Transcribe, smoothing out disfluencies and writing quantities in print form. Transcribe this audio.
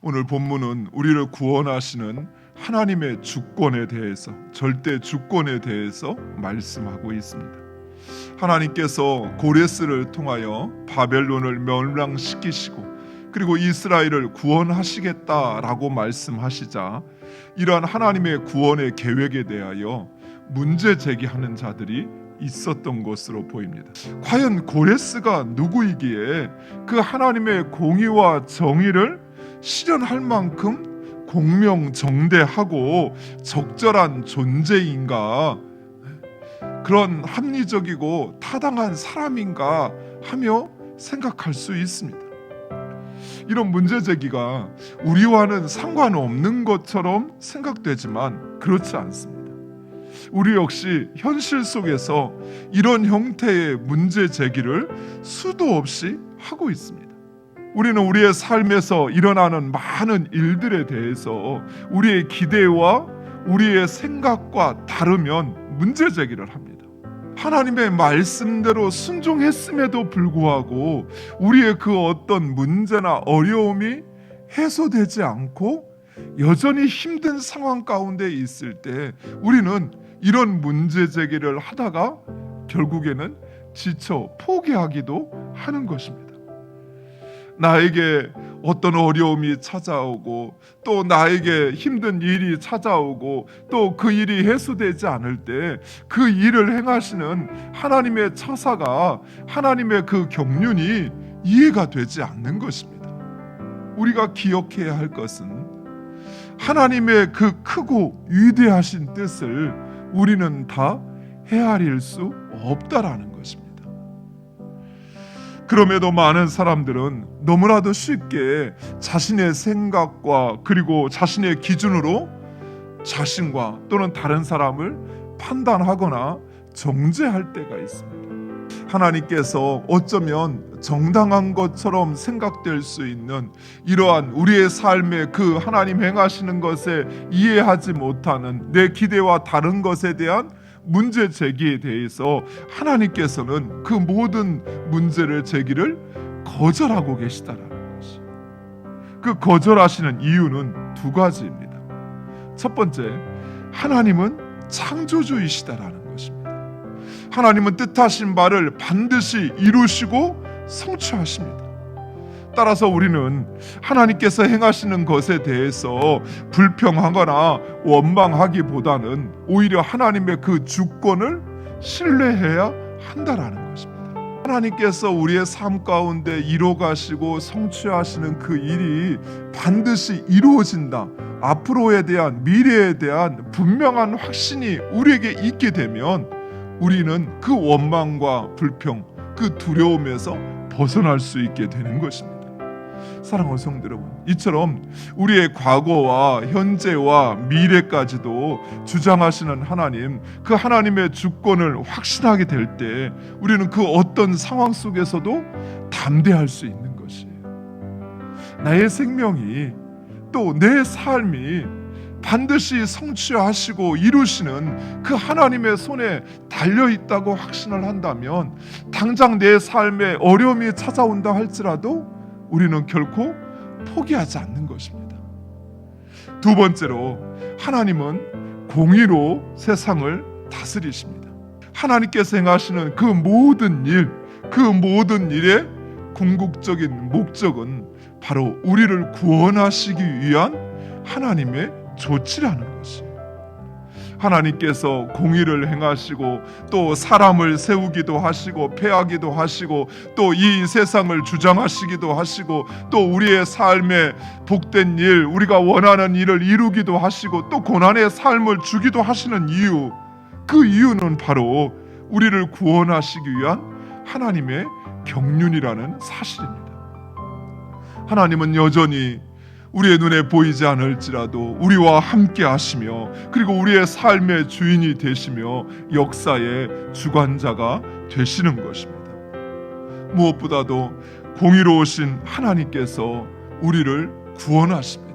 오늘 본문은 우리를 구원하시는 하나님의 주권에 대해서, 절대 주권에 대해서 말씀하고 있습니다. 하나님께서 고레스를 통하여 바벨론을 멸망시키시고 그리고 이스라엘을 구원하시겠다라고 말씀하시자 이러한 하나님의 구원의 계획에 대하여 문제 제기하는 자들이 있었던 것으로 보입니다. 과연 고레스가 누구이기에 그 하나님의 공의와 정의를 실현할 만큼 공명정대하고 적절한 존재인가, 그런 합리적이고 타당한 사람인가 하며 생각할 수 있습니다. 이런 문제 제기가 우리와는 상관없는 것처럼 생각되지만 그렇지 않습니다. 우리 역시 현실 속에서 이런 형태의 문제 제기를 수도 없이 하고 있습니다. 우리는 우리의 삶에서 일어나는 많은 일들에 대해서 우리의 기대와 우리의 생각과 다르면 문제 제기를 합니다. 하나님의 말씀대로 순종했음에도 불구하고 우리의 그 어떤 문제나 어려움이 해소되지 않고 여전히 힘든 상황 가운데 있을 때 우리는 이런 문제 제기를 하다가 결국에는 지쳐 포기하기도 하는 것입니다. 나에게 어떤 어려움이 찾아오고 또 나에게 힘든 일이 찾아오고 또 그 일이 해소되지 않을 때 그 일을 행하시는 하나님의 처사가, 하나님의 그 경륜이 이해가 되지 않는 것입니다. 우리가 기억해야 할 것은 하나님의 그 크고 위대하신 뜻을 우리는 다 헤아릴 수 없다라는 것입니다. 그럼에도 많은 사람들은 너무나도 쉽게 자신의 생각과 그리고 자신의 기준으로 자신과 또는 다른 사람을 판단하거나 정죄할 때가 있습니다. 하나님께서 어쩌면 정당한 것처럼 생각될 수 있는 이러한 우리의 삶의 그 하나님 행하시는 것에 이해하지 못하는 내 기대와 다른 것에 대한 문제 제기에 대해서 하나님께서는 그 모든 문제를 제기를 거절하고 계시다라는 것이, 그 거절하시는 이유는 두 가지입니다. 첫 번째, 하나님은 창조주이시다라는 것입니다. 하나님은 뜻하신 바를 반드시 이루시고 성취하십니다. 따라서 우리는 하나님께서 행하시는 것에 대해서 불평하거나 원망하기보다는 오히려 하나님의 그 주권을 신뢰해야 한다라는 것입니다. 하나님께서 우리의 삶 가운데 이루어가시고 성취하시는 그 일이 반드시 이루어진다, 앞으로에 대한, 미래에 대한 분명한 확신이 우리에게 있게 되면 우리는 그 원망과 불평, 그 두려움에서 벗어날 수 있게 되는 것입니다. 사랑하는 성도 여러분, 이처럼 우리의 과거와 현재와 미래까지도 주장하시는 하나님, 그 하나님의 주권을 확신하게 될 때 우리는 그 어떤 상황 속에서도 담대할 수 있는 것이에요. 나의 생명이, 또 내 삶이 반드시 성취하시고 이루시는 그 하나님의 손에 달려있다고 확신을 한다면 당장 내 삶에 어려움이 찾아온다 할지라도 우리는 결코 포기하지 않는 것입니다. 두 번째로, 하나님은 공의로 세상을 다스리십니다. 하나님께서 행하시는 그 모든 일, 그 모든 일의 궁극적인 목적은 바로 우리를 구원하시기 위한 하나님의 조치라는 것이에요. 하나님께서 공의를 행하시고 또 사람을 세우기도 하시고 패하기도 하시고 또 이 세상을 주장하시기도 하시고 또 우리의 삶에 복된 일, 우리가 원하는 일을 이루기도 하시고 또 고난의 삶을 주기도 하시는 이유, 그 이유는 바로 우리를 구원하시기 위한 하나님의 경륜이라는 사실입니다. 하나님은 여전히 우리의 눈에 보이지 않을지라도 우리와 함께 하시며 그리고 우리의 삶의 주인이 되시며 역사의 주관자가 되시는 것입니다. 무엇보다도 공의로우신 하나님께서 우리를 구원하십니다.